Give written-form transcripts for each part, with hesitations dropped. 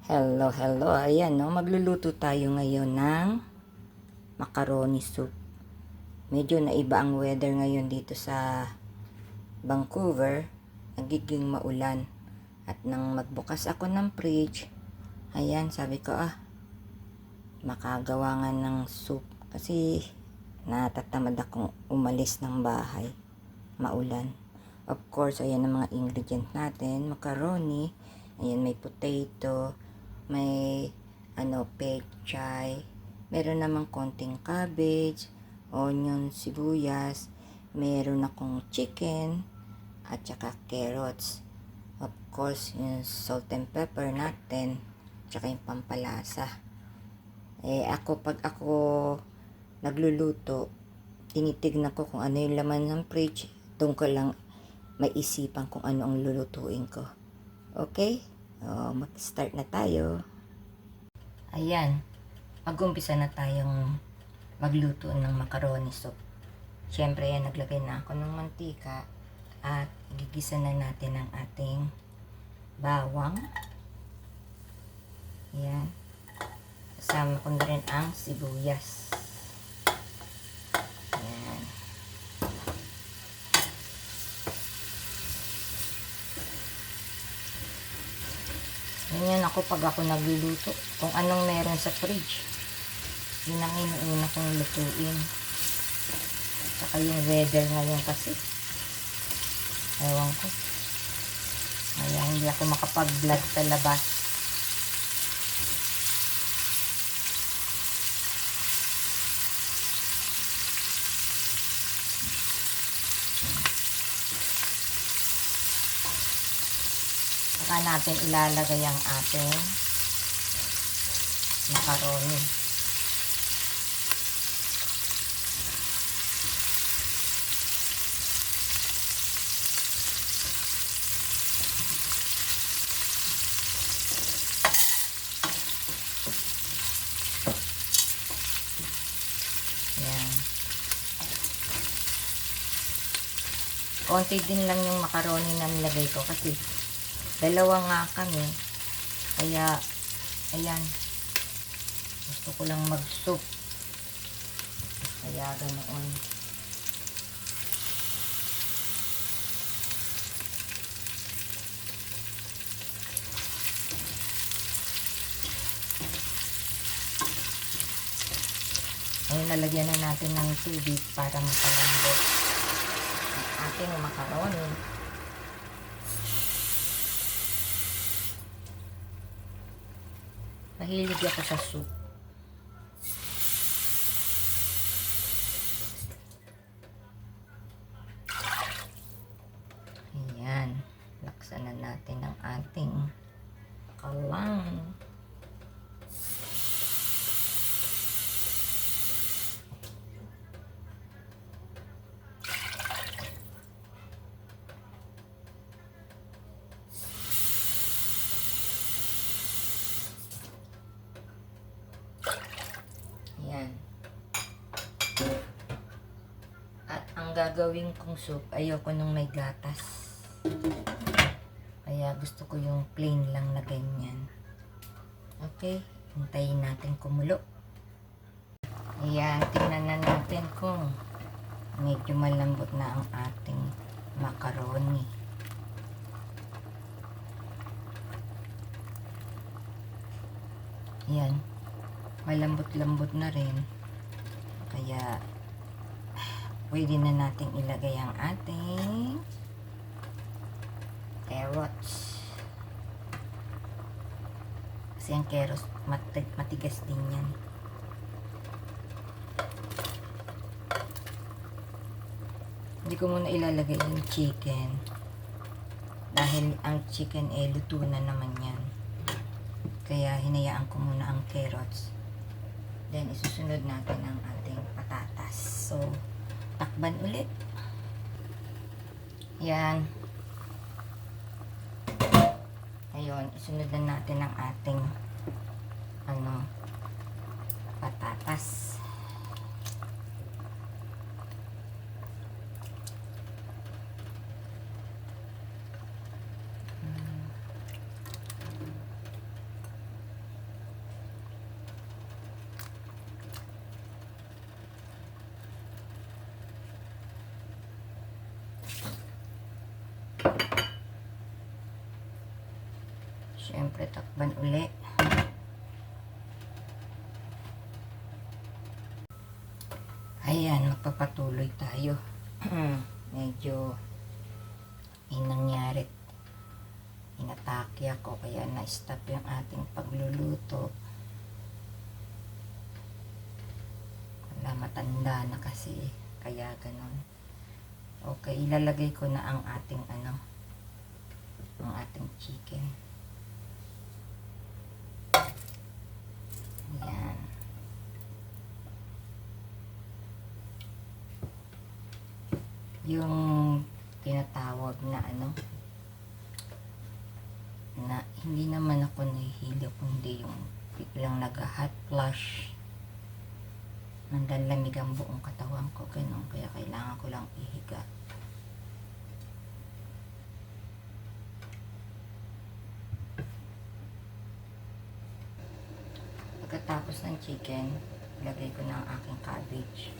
Hello, hello. Ayan, no? Magluluto tayo ngayon ng macaroni soup. Medyo naiba ang weather ngayon dito sa Vancouver. Nagiging maulan. At nang magbukas ako ng fridge, ayan, sabi ko, makagawa nga ng soup. Kasi natatamad akong umalis ng bahay. Maulan. Of course, ayan ang mga ingredient natin. Macaroni. Ayan, may potato. May pechay, meron namang konting cabbage, onion, sibuyas, meron akong chicken, at saka carrots. Of course, yung salt and pepper natin, tsaka yung pampalasa. Pag ako nagluluto, tinitignan ko kung ano yung laman ng fridge, doon ko lang maisipan kung ano ang lulutuin ko. Okay? Mag-start na tayo. Ayan, mag-umpisa na tayong magluto ng macaroni soup. Siyempre, naglagay na ako ng mantika at gigisa na natin ang ating bawang. Ayan. Kasama ko na rin ang sibuyas. Ayan. Ganyan ako pag ako nagluluto. Kung anong meron sa fridge, yun ang inuuna kong lutuin. Saka yung weather ngayon kasi, ewan ko. Kaya hindi ako makapag-vlog sa labas. Saka natin ilalagay ang ating macaroni. Ayan. Konti din lang yung macaroni na nilagay ko kasi dalawa nga kami. Kaya, ayan. Gusto ko lang mag-soup. Kaya ganoon. Ngayon, lalagyan na natin ng tubig para mapalambot ang ating macaroni. Mahilig ako sa soup. Ayan. Laksan na natin ang ating kalang. Ayan. At ang gagawin kong soup, ayoko nung may gatas. Kaya gusto ko yung plain lang na ganyan. Okay, hintayin natin kumulo. Ayan, tingnan na natin kung medyo malambot na ang ating macaroni. Ayan, malambot-lambot na rin. Kaya pwede na natin ilagay ang ating carrots. Kasi ang carrots matigas din yan. Hindi ko muna ilalagay yung chicken. Dahil ang chicken luto na naman yan. Kaya hinayaan ko muna ang carrots. Then isusunod natin ang ating patatas. So, takban ulit. Yan. Ngayon, isunod na natin ang ating patatas. Siyempre, takban uli. Ayan, magpapatuloy tayo. Medyo may nangyari. Inatake ako, kaya na-stop yung ating pagluluto. Wala, matanda na kasi, kaya ganon. Okay, ilalagay ko na ang ating ang ating chicken. Ayan. Yung tinatawag na na hindi naman ako nahihilo, kundi yung biglang nag-hot flush. Nanlalamig ang buong katawan ko, ganun. Kaya kailangan ko lang ihiga. Pagkatapos ng chicken, ilagay ko na ang aking cabbage.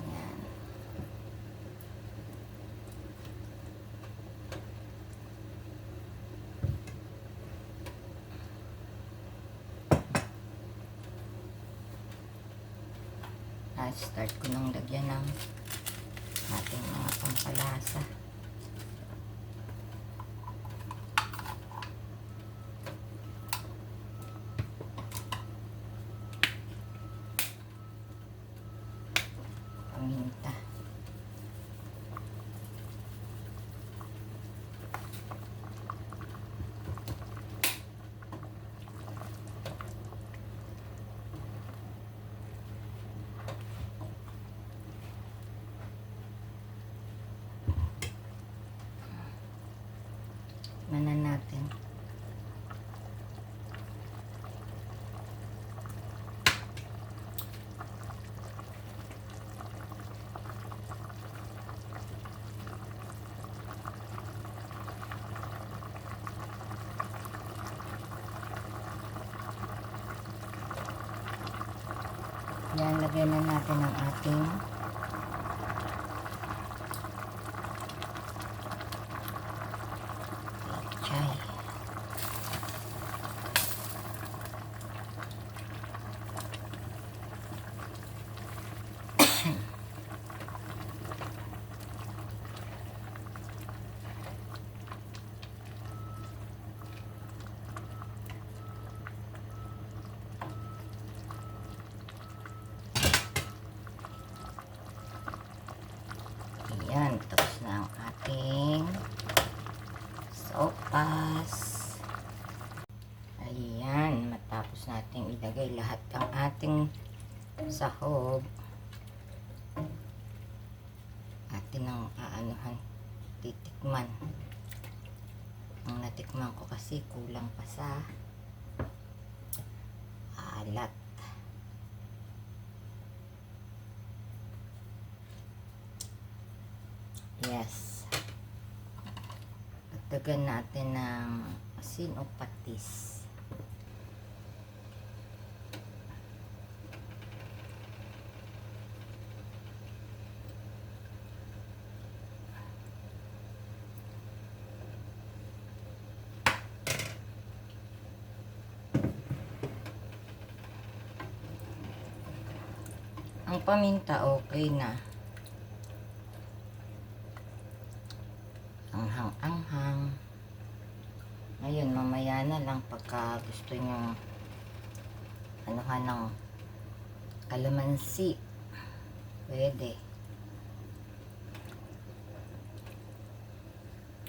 Ayan. Start ko nang lagyan ng ating mga pampalasa. Paminta. Manan natin. Yan, lagyan na natin ang ating pechay. Ayan, tapos na ang ating sopas. Ayan, matapos natin ilagay lahat ng ating sahog. Atin ang titikman. Ang natikman ko kasi kulang pa sa alat. Yes. Dagdagan natin ng asin o patis. Ang paminta okay na. Anghang-anghang. Ngayon, mamaya na lang pagka gusto nyo anuhan ng kalamansi. Pwede.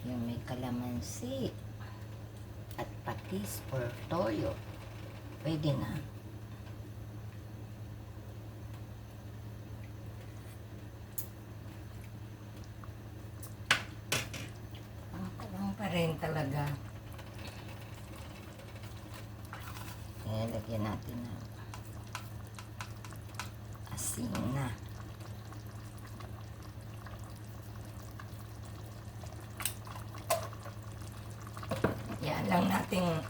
Yung may kalamansi at patis or toyo. Pwede na. Pa rin talaga. Kaya lagyan natin ng asin na. Yan lang natin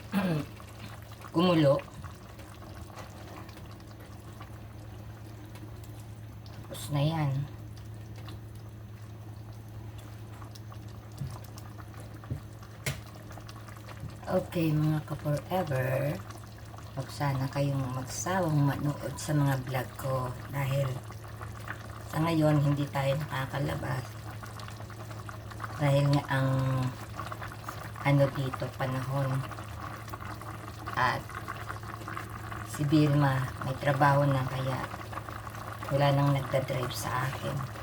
kumulo. Tapos na yan. Okay, mga ka-forever, huwag sana kayong magsawang manood sa mga vlog ko dahil sa ngayon hindi tayo nakakalabas dahil nga ang ano dito panahon at si Vilma may trabaho na kaya wala nang nagdadrive sa akin.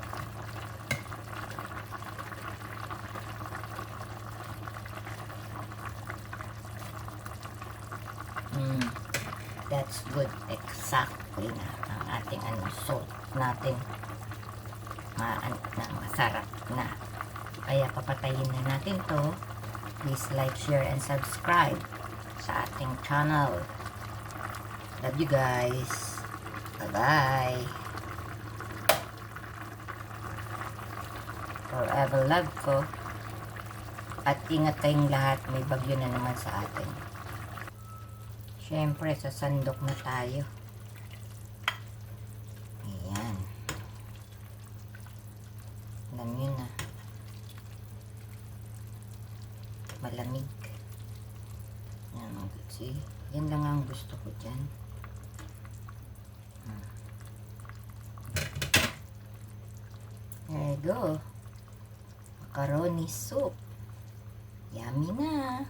That's good. Exactly na ang ating salt natin masarap na. Kaya papatayin na natin to. Please like, share, and subscribe sa ating channel. Love you guys. Bye-bye. Forever love ko. At ingat kayong lahat. May bagyo na naman sa atin. Siyempre, sa sandok na tayo. Ayan. Alam nyo na. Malamig. Yan, see? Yan lang ang gusto ko dyan. There you go. Macaroni soup. Yummy na.